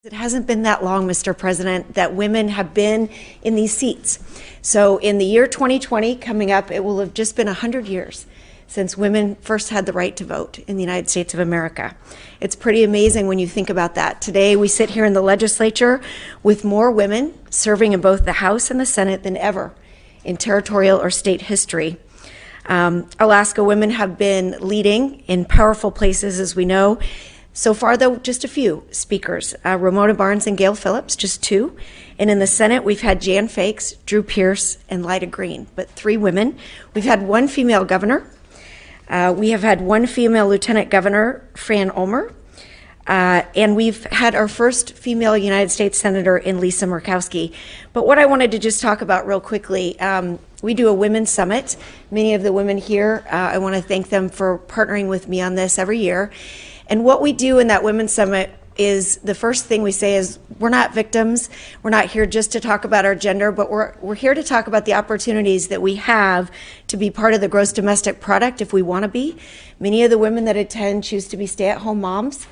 It hasn't been that long, Mr. President, that women have been in these seats. So in the year 2020 coming up, it will have just been 100 years since women first had the right to vote in the United States of America. It's pretty amazing when you think about that. Today we sit here in the legislature with more women serving in both the House and the Senate than ever in territorial or state history. Alaska women have been leading in powerful places, as we know. So far, though, just a few speakers, Ramona Barnes and Gail Phillips, just two. And in the Senate, we've had Jan Fakes, Drew Pierce, and Lyda Green, but 3 women. We've had 1 female governor. We have had 1 female lieutenant governor, Fran Ulmer. And we've had our first female United States Senator in Lisa Murkowski. But what I wanted to just talk about real quickly, we do a women's summit. Many of the women here, I want to thank them for partnering with me on this every year. And what we do in that Women's Summit is the first thing we say is we're not victims. We're not here just to talk about our gender, but we're here to talk about the opportunities that we have to be part of the gross domestic product if we want to be. Many of the women that attend choose to be stay-at-home moms,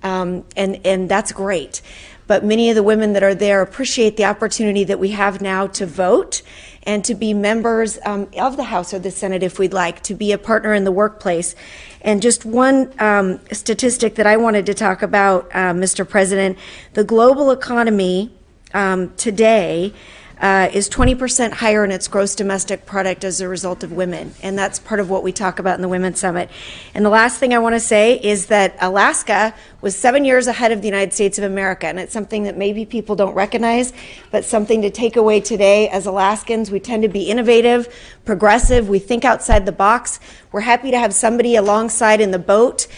and that's great. But many of the women that are there appreciate the opportunity that we have now to vote and to be members of the House or the Senate if we'd like, to be a partner in the workplace. And just one statistic that I wanted to talk about, Mr. President, the global economy today is 20% higher in its gross domestic product as a result of women. And that's part of what we talk about in the Women's Summit. And the last thing I want to say is that Alaska was 7 years ahead of the United States of America. And it's something that maybe people don't recognize, but something to take away today. As Alaskans, we tend to be innovative, progressive. We think outside the box. We're happy to have somebody alongside in the boat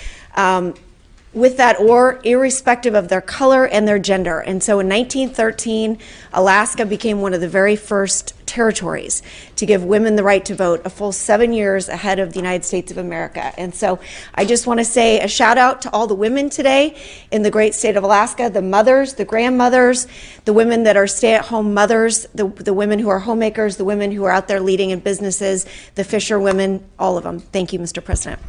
with that oar, irrespective of their color and their gender. And so in 1913, Alaska became one of the very first territories to give women the right to vote, a full 7 years ahead of the United States of America. And so I just want to say a shout out to all the women today in the great state of Alaska, the mothers, the grandmothers, the women that are stay-at-home mothers, the women who are homemakers, the women who are out there leading in businesses, the fisher women, all of them. Thank you, Mr. President.